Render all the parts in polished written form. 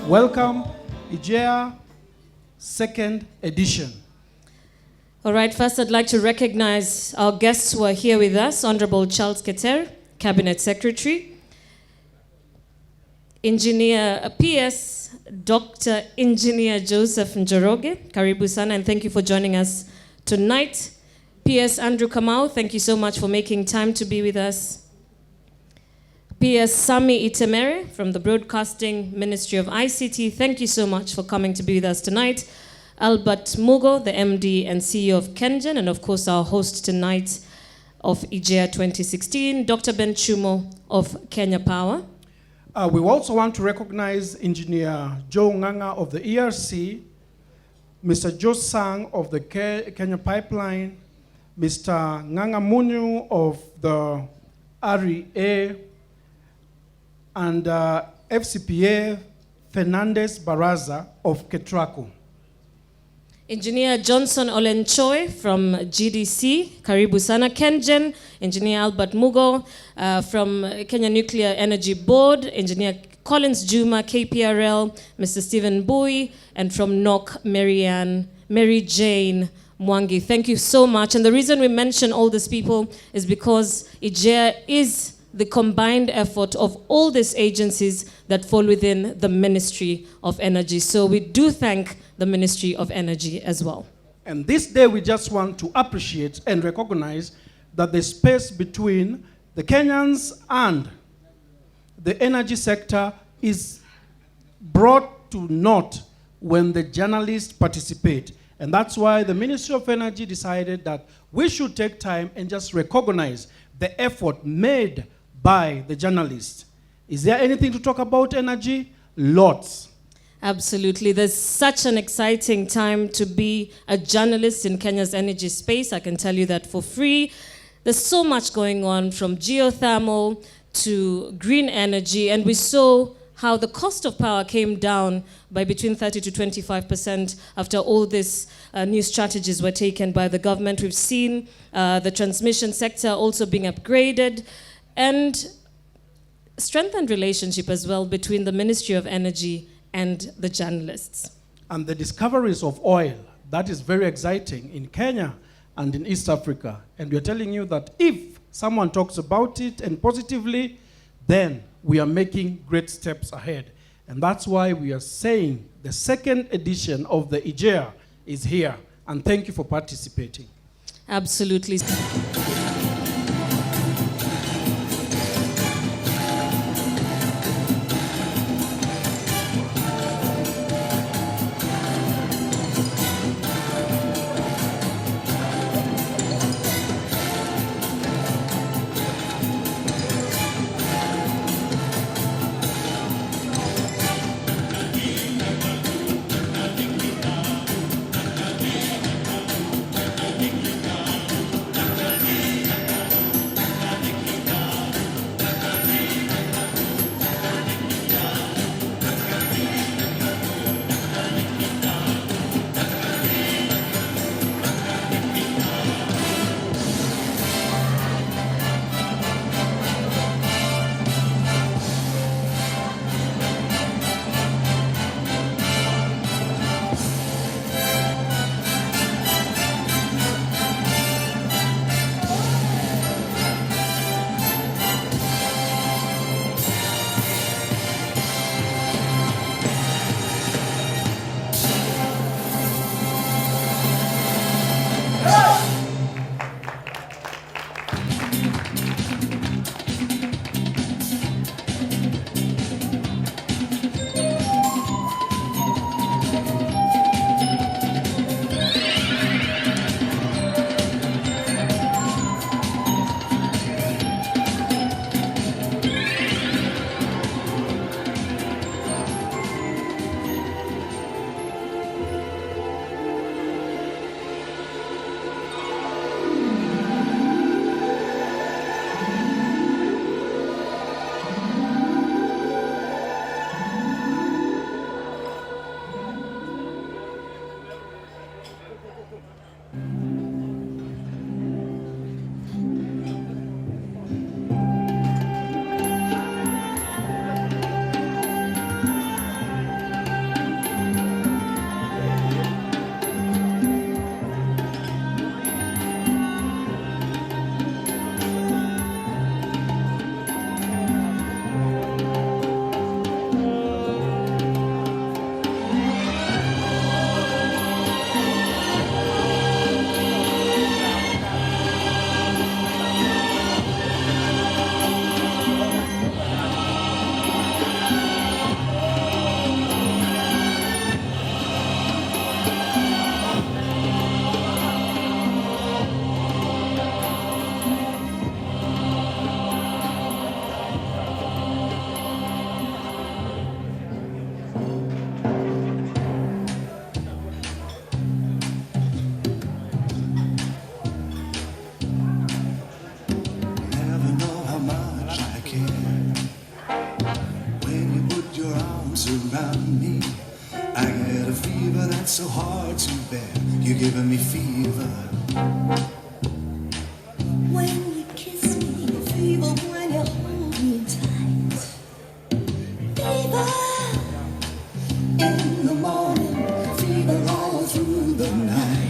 Welcome, Ejea, second edition. All right, first I'd like to recognize our guests who are here with us. Honorable Charles Keter, Cabinet Secretary. Engineer PS, Dr. Engineer Joseph Njoroge, karibu sana, and thank you for joining us tonight. PS Andrew Kamau, thank you so much for making time to be with us. PS Sami Itemere from the Broadcasting Ministry of ICT, thank you so much for coming to be with us tonight. Albert Mugo, the MD and CEO of KenGen, and of course our host tonight of Ejea 2016, Dr. Ben Chumo of Kenya Power. We also want to recognize Engineer Joe Nganga of the ERC, Mr. Joe Sang of the Kenya Pipeline, Mr. Nganga Munyu of the REA, and FCPA Fernandez Baraza of Ketraco. Engineer Johnson Olenchoi from GDC, karibu sana. KenGen, Engineer Albert Mugo from Kenya Nuclear Energy Board, Engineer Collins Juma, KPRL, Mr. Stephen Bui, and from NOC, Mary Jane Mwangi. Thank you so much. And the reason we mention all these people is because Ejea is the combined effort of all these agencies that fall within the Ministry of Energy. So we do thank the Ministry of Energy as well. And this day we just want to appreciate and recognize that the space between the Kenyans and the energy sector is brought to naught when the journalists participate. And that's why the Ministry of Energy decided that we should take time and just recognize the effort made by the journalists. Is there anything to talk about energy? Lots. Absolutely. There's such an exciting time to be a journalist in Kenya's energy space. I can tell you that for free. There's so much going on, from geothermal to green energy, and we saw how the cost of power came down by between 30 to 25% after all these new strategies were taken by the government. We've seen the transmission sector also being upgraded, and strengthened relationship as well between the Ministry of Energy and the journalists. And the discoveries of oil, that is very exciting in Kenya and in East Africa. And we're telling you that if someone talks about it and positively, then we are making great steps ahead. And that's why we are saying the second edition of the Ejea is here. And thank you for participating. Absolutely. you're giving me fever. When you kiss me, fever when you hold me tight. Fever in the morning, fever all through the night.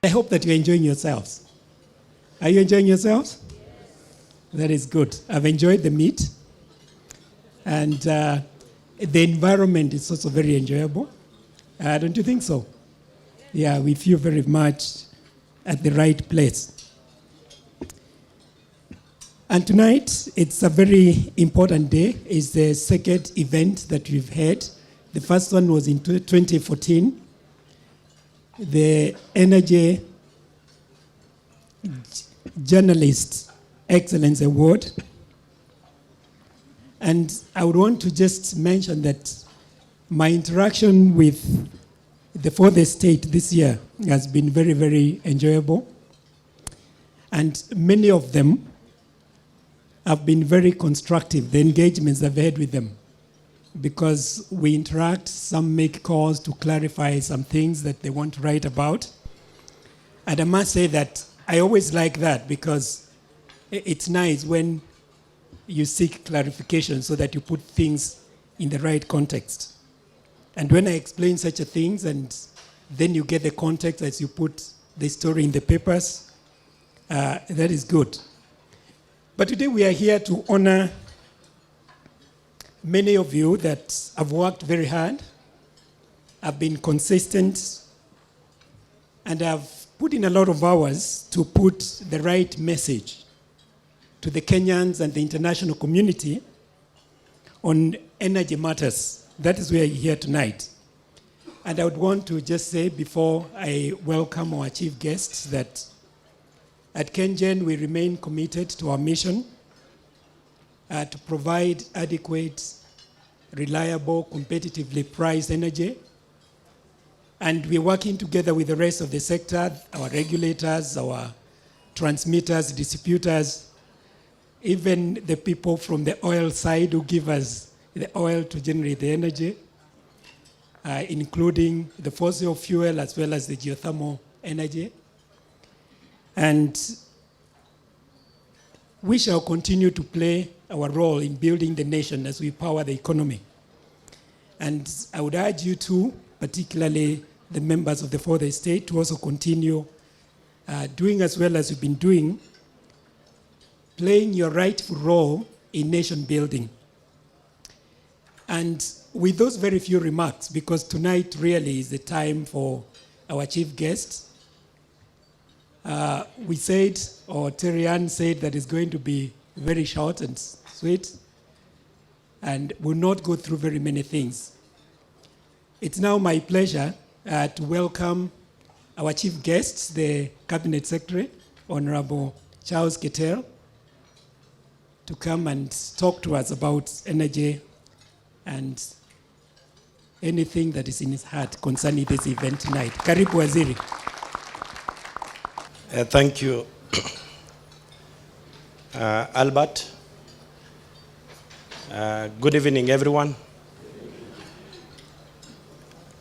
I hope that you're enjoying yourselves. Are you enjoying yourselves? That is good. I've enjoyed the meet. And the environment is also very enjoyable. Don't you think so? Yeah, we feel very much at the right place. And tonight, it's a very important day. It's the second event that we've had. The first one was in 2014. The Energy Journalist Excellence Award. And I would want to just mention that my interaction with the fourth estate this year has been very, very enjoyable. And many of them have been very constructive, the engagements I've had with them, because we interact, some make calls to clarify some things that they want to write about. And I must say that I always like that, because it's nice when you seek clarification so that you put things in the right context. And when I explain such a things, and then you get the context as you put the story in the papers, that is good. But today we are here to honor many of you that have worked very hard, have been consistent, and have put in a lot of hours to put the right message to the Kenyans and the international community on energy matters. That is why you're here tonight. And I would want to just say, before I welcome our chief guests, that at KenGen we remain committed to our mission to provide adequate, reliable, competitively priced energy. And we're working together with the rest of the sector, our regulators, our transmitters, distributors, even the people from the oil side who give us the oil to generate the energy. including the fossil fuel as well as the geothermal energy. And we shall continue to play our role in building the nation as we power the economy. And I would urge you to, particularly the members of the fourth estate, to also continue doing as well as you've been doing, playing your rightful role in nation building. And with those very few remarks, because tonight really is the time for our chief guest, we said, or Terry-Ann said, that it's going to be very short and sweet, and will not go through very many things. It's now my pleasure to welcome our chief guest, the Cabinet Secretary, Honorable Charles Keter, to come and talk to us about energy and anything that is in his heart concerning this event tonight. Karibu Waziri. Thank you, Albert. Good evening, everyone.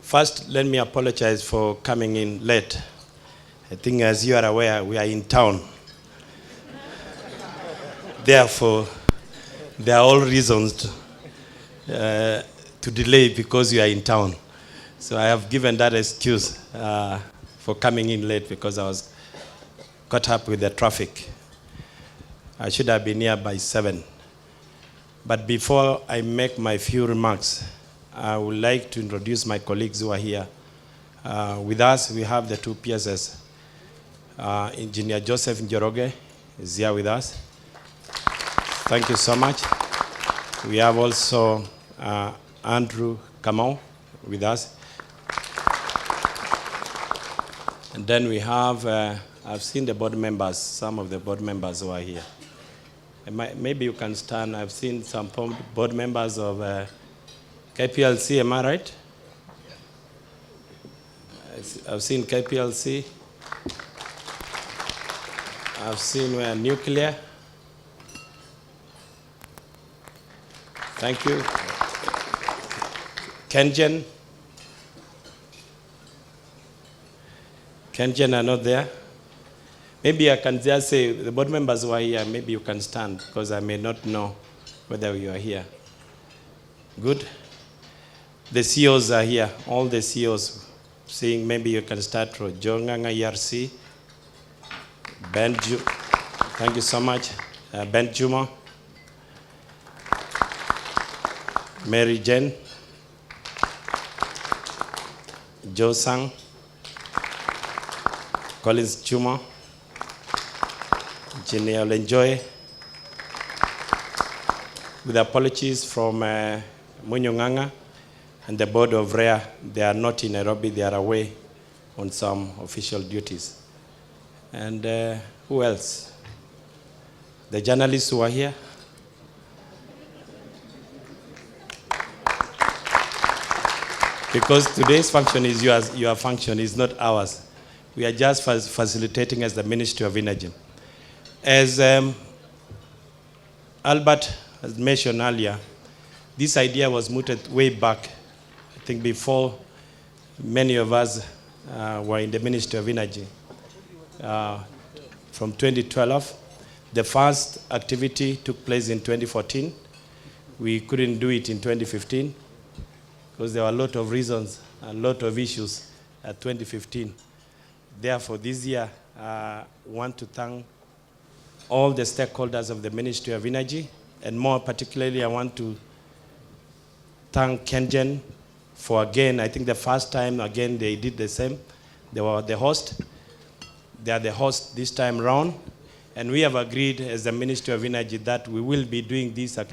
First, let me apologize for coming in late. I think, as you are aware, we are in town. Therefore, there are all reasons to delay because you are in town. So I have given that excuse for coming in late because I was caught up with the traffic. I should have been here by 7. But before I make my few remarks, I would like to introduce my colleagues who are here. With us, we have the two PSS. Engineer Joseph Njoroge is here with us. Thank you so much. We have also Andrew Kamau with us. And then we have, I've seen the board members, some of the board members who are here. Maybe you can stand. I've seen some board members of KPLC, am I right? I've seen KPLC. I've seen nuclear. Thank you. KenGen. KenGen are not there. Maybe I can just say, the board members who are here, maybe you can stand, because I may not know whether you are here. Good. The CEOs are here, all the CEOs. Seeing maybe you can start from Jonganga ERC, thank you so much, Ben Juma, Mary Jen, Joe Sang, Collins Juma, Engineer Lenjoy, with apologies from Munyonganga and the board of REA. They are not in Nairobi, they are away on some official duties. And who else? The journalists who are here. Because today's function is yours, your function is not ours. We are just facilitating as the Ministry of Energy. As Albert has mentioned earlier, this idea was mooted way back, I think before many of us were in the Ministry of Energy. From 2012, the first activity took place in 2014. We couldn't do it in 2015 because there were a lot of reasons, a lot of issues at 2015. Therefore, this year, I want to thank all the stakeholders of the Ministry of Energy, and more particularly, I want to thank KenGen for, again, I think the first time, again, they did the same. They were the host. They are the host this time around. And we have agreed as the Ministry of Energy that we will be doing this